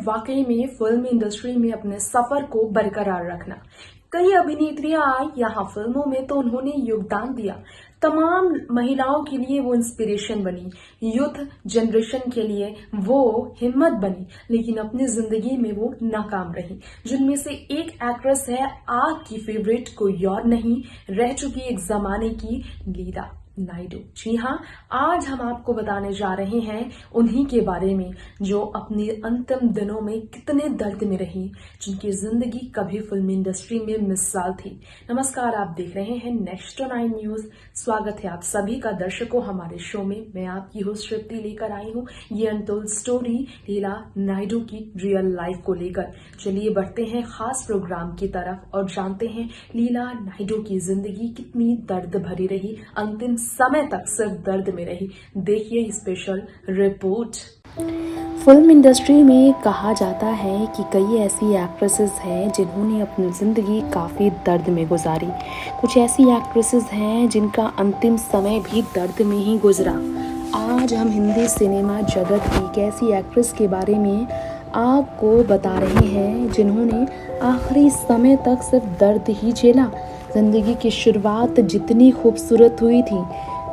वाकई में film industry में अपने सफर को बरकरार रखना। कई अभिनेत्रियां आई यहाँ फिल्मों में तो उन्होंने योगदान दिया। तमाम महिलाओं के लिए वो इंस्पिरेशन बनी, यूथ जनरेशन के लिए वो हिम्मत बनी, लेकिन अपनी जिंदगी में वो नाकाम रही। जिनमें से एक एक्ट्रेस है आग की फेवरेट, कोई और नहीं, रह चुकी एक जमाने की लीला नायडू। जी हाँ, आज हम आपको बताने जा रहे हैं उन्हीं के बारे में जो अपने अंतिम दिनों में कितने दर्द में रही, जिनकी जिंदगी कभी फिल्म इंडस्ट्री में मिसाल थी। नमस्कार, आप देख रहे हैं नेक्स्ट 9 न्यूज। स्वागत है आप सभी का दर्शकों हमारे शो में। मैं आपकी होस्ट श्रुति लेकर आई हूँ ये अनटोल्ड स्टोरी लीला नायडू की रियल लाइफ को लेकर। चलिए बढ़ते हैं खास प्रोग्राम की तरफ और जानते हैं लीला नायडू की जिंदगी कितनी दर्द भरी रही, अंतिम समय तक सिर्फ दर्द में रही। देखिए स्पेशल रिपोर्ट। फिल्म इंडस्ट्री में कहा जाता है कि कई ऐसी एक्ट्रेसेस हैं जिन्होंने अपनी ज़िंदगी काफ़ी दर्द में गुजारी। कुछ ऐसी एक्ट्रेसेस हैं जिनका अंतिम समय भी दर्द में ही गुजरा। आज हम हिंदी सिनेमा जगत की एक ऐसी एक्ट्रेस के बारे में आपको बता रहे हैं जिन्होंने आखिरी समय तक सिर्फ दर्द ही झेला। ज़िंदगी की शुरुआत जितनी खूबसूरत हुई थी,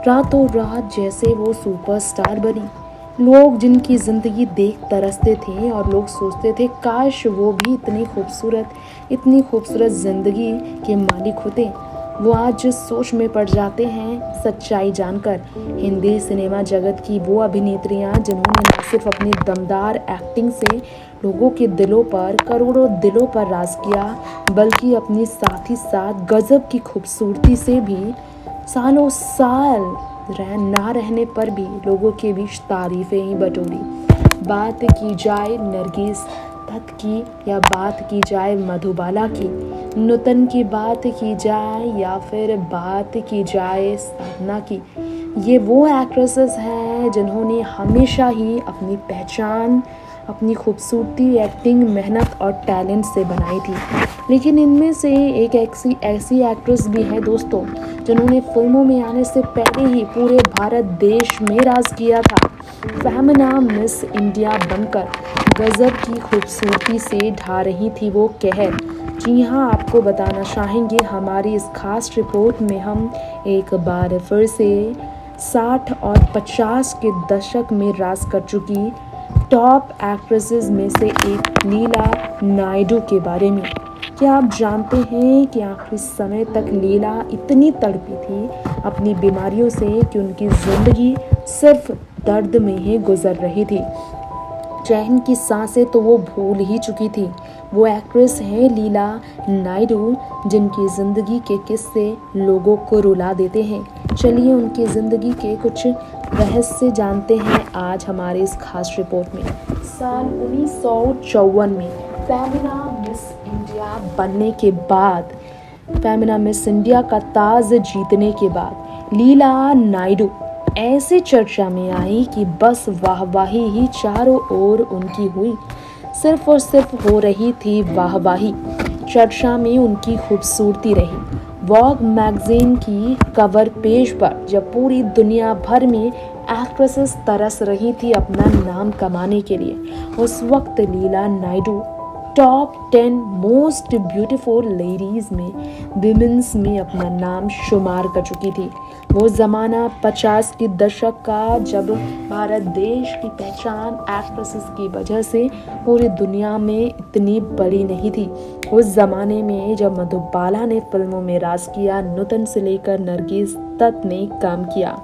रातों रात जैसे वो सुपरस्टार बनी। लोग जिनकी ज़िंदगी देख तरसते थे और लोग सोचते थे काश वो भी इतनी खूबसूरत ज़िंदगी के मालिक होते। वो आज सोच में पड़ जाते हैं सच्चाई जानकर। हिंदी सिनेमा जगत की वो अभिनेत्रियां जिन्होंने न सिर्फ अपनी दमदार एक्टिंग से लोगों के दिलों पर, करोड़ों दिलों पर राज किया, बल्कि अपनी साथ ही साथ गजब की खूबसूरती से भी सालों साल ना रहने पर भी लोगों के बीच तारीफें ही बटोरी। बात की जाए नरगिस दत्त की या बात की जाए मधुबाला की, नुतन की बात की जाए या फिर बात की जाए साधना की, ये वो एक्ट्रेसेस हैं जिन्होंने हमेशा ही अपनी पहचान अपनी खूबसूरती, एक्टिंग, मेहनत और टैलेंट से बनाई थी। लेकिन इनमें से एक ऐसी एक्ट्रेस भी है दोस्तों जिन्होंने फिल्मों में आने से पहले ही पूरे भारत देश में राज किया था। फेमिना मिस इंडिया बनकर गजब की खूबसूरती से ढा रही थी वो कहर। जी हाँ, आपको बताना चाहेंगे हमारी इस खास रिपोर्ट में हम एक बार फिर से 60 और 50 के दशक में राज कर चुकी टॉप एक्ट्रेसेस में से एक लीला नायडू के बारे में। क्या आप जानते हैं कि आखिरी समय तक लीला इतनी तड़पी थी अपनी बीमारियों से कि उनकी ज़िंदगी सिर्फ दर्द में ही गुजर रही थी। चैन की सांसें तो वो भूल ही चुकी थी। वो एक्ट्रेस है लीला नायडू जिनकी ज़िंदगी के किस्से लोगों को रुला देते हैं। चलिए उनकी ज़िंदगी के कुछ रहस्य जानते हैं आज हमारे इस खास रिपोर्ट में। साल 1954 में फेमिना मिस इंडिया बनने के बाद, फेमिना मिस इंडिया का ताज जीतने के बाद लीला नायडू ऐसी चर्चा में आई कि बस वाहवाही ही चारों ओर उनकी हुई। सिर्फ और सिर्फ हो रही थी वाहवाही। चर्चा में उनकी खूबसूरती रही। वॉग मैगजीन की कवर पेज पर जब पूरी दुनिया भर में एक्ट्रेसेस तरस रही थी अपना नाम कमाने के लिए, उस वक्त Leela Naidu top 10 most beautiful ladies में विमेंस में अपना नाम शुमार कर चुकी थी। वो ज़माना 50 के दशक का जब भारत देश की पहचान एक्ट्रेसेस की वजह से पूरी दुनिया में इतनी बड़ी नहीं थी। उस ज़माने में जब मधुबाला ने फिल्मों में राज किया, नुतन से लेकर नरगिस दत्त ने काम किया।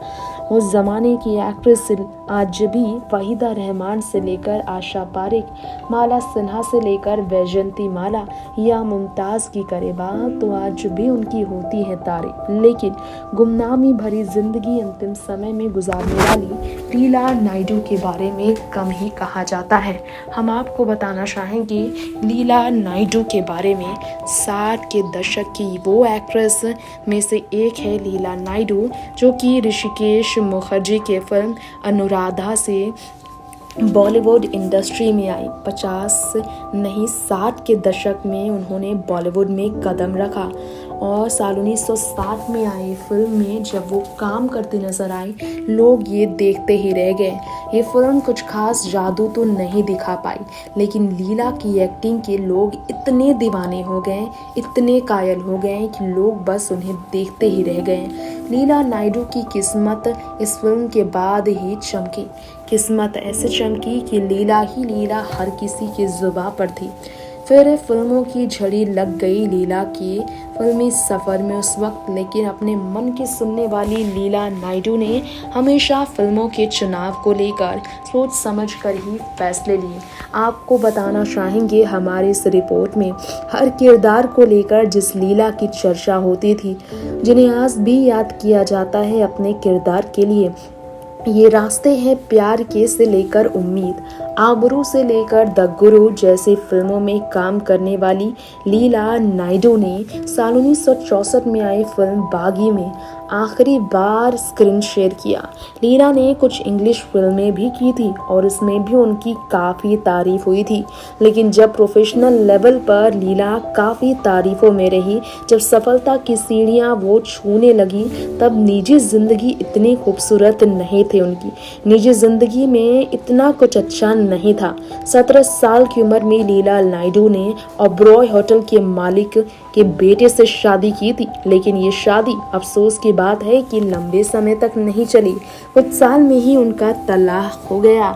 उस ज़माने की एक्ट्रेस आज भी वहीदा रहमान से लेकर आशा पारेख, माला सिन्हा से लेकर वैजयंती माला या मुमताज़ की करे बात तो आज भी उनकी होती है तारीफ। लेकिन गुमनामी भरी जिंदगी अंतिम समय में गुजारने वाली लीला नायडू के बारे में कम ही कहा जाता है। हम आपको बताना चाहेंगे लीला नायडू के बारे में। 60 के दशक की वो एक्ट्रेस में से एक है लीला नायडू, जो कि ऋषिकेश मुखर्जी के फिल्म अनुराधा से बॉलीवुड इंडस्ट्री में आई। 50 नहीं 60 के दशक में उन्होंने बॉलीवुड में कदम रखा और साल 1960 में आई फिल्म में जब वो काम करते नजर आई, लोग ये देखते ही रह गए। ये फिल्म कुछ खास जादू तो नहीं दिखा पाई, लेकिन लीला की एक्टिंग के लोग इतने दीवाने हो गए, इतने कायल हो गए कि लोग बस उन्हें देखते ही रह गए। लीला नायडू की किस्मत इस फिल्म के बाद ही चमकी। किस्मत ऐसे चमकी कि लीला ही लीला हर किसी की जुबां पर थी। फिर फिल्मों की झड़ी लग गई लीला की फिल्मी सफ़र में उस वक्त, लेकिन अपने मन की सुनने वाली लीला नायडू ने हमेशा फिल्मों के चुनाव को लेकर सोच समझ कर ही फैसले लिए। आपको बताना चाहेंगे हमारी इस रिपोर्ट में हर किरदार को लेकर जिस लीला की चर्चा होती थी, जिन्हें आज भी याद किया जाता है अपने किरदार के लिए। ये रास्ते हैं प्यार के से लेकर उम्मीद, आबरू से लेकर द गुरु जैसी फिल्मों में काम करने वाली लीला नायडू ने साल 1964 में आई फिल्म बागी में आखिरी बार स्क्रीन शेयर किया। लीला ने कुछ इंग्लिश फिल्में भी की थी और इसमें भी उनकी काफ़ी तारीफ हुई थी, लेकिन जब प्रोफेशनल लेवल पर लीला काफ़ी तारीफों में रही, जब सफलता की सीढ़ियां वो छूने लगी, तब निजी जिंदगी इतनी खूबसूरत नहीं थी उनकी। निजी जिंदगी में इतना कुछ अच्छा नहीं था। 17 साल की उम्र में लीला नायडू ने ओबरॉय होटल के मालिक के बेटे से शादी की थी, लेकिन ये शादी अफसोस की बात है कि लंबे समय तक नहीं चली। कुछ साल में ही उनका तलाक हो गया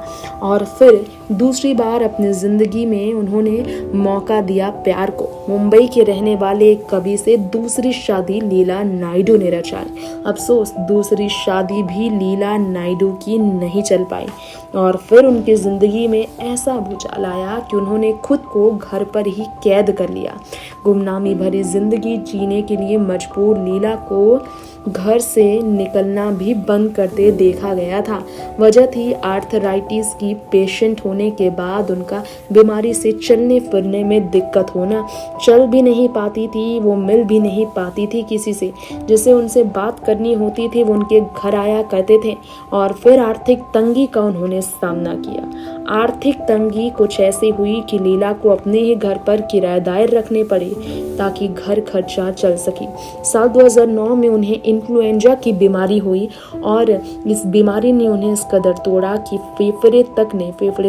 और फिर दूसरी बार अपनी जिंदगी में उन्होंने मौका दिया प्यार को। मुंबई के रहने वाले एक कवि से दूसरी शादी लीला नायडू ने रचाई। अफसोस दूसरी शादी भी लीला नायडू की नहीं चल पाई और फिर उनकी जिंदगी में ऐसा भूचाल आया कि उन्होंने खुद को घर पर ही कैद कर लिया। गुमनामी भरी जिंदगी जीने के लिए मजबूर लीला को घर से निकलना भी बंद करते देखा गया था। वजह थी आर्थराइटिस की पेशेंट होने के बाद उनका बीमारी से चलने फिरने में दिक्कत होना। चल भी नहीं पाती थी, वो मिल भी नहीं पाती थी किसी से। जिसे उनसे बात करनी होती थी वो उनके घर आया करते थे। और फिर आर्थिक तंगी का उन्होंने सामना किया। आर्थिक तंगी कुछ ऐसी हुई कि लीला को अपने ही घर पर किराएदार रखने पड़े ताकि घर खर्चा चल सके। साल 2009 में उन्हें इन्फ्लुएंजा की बीमारी हुई और इस बीमारी ने उन्हें इस कदर तोड़ा कि फेफड़े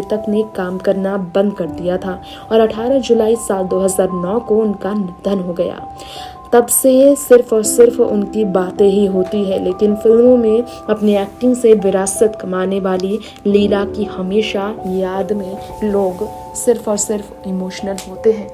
तक ने काम करना बंद कर दिया था और 18 जुलाई साल 2009 को उनका निधन हो गया। तब से सिर्फ और सिर्फ उनकी बातें ही होती है, लेकिन फिल्मों में अपनी एक्टिंग से विरासत कमाने वाली लीला की हमेशा याद में लोग सिर्फ और सिर्फ इमोशनल होते हैं।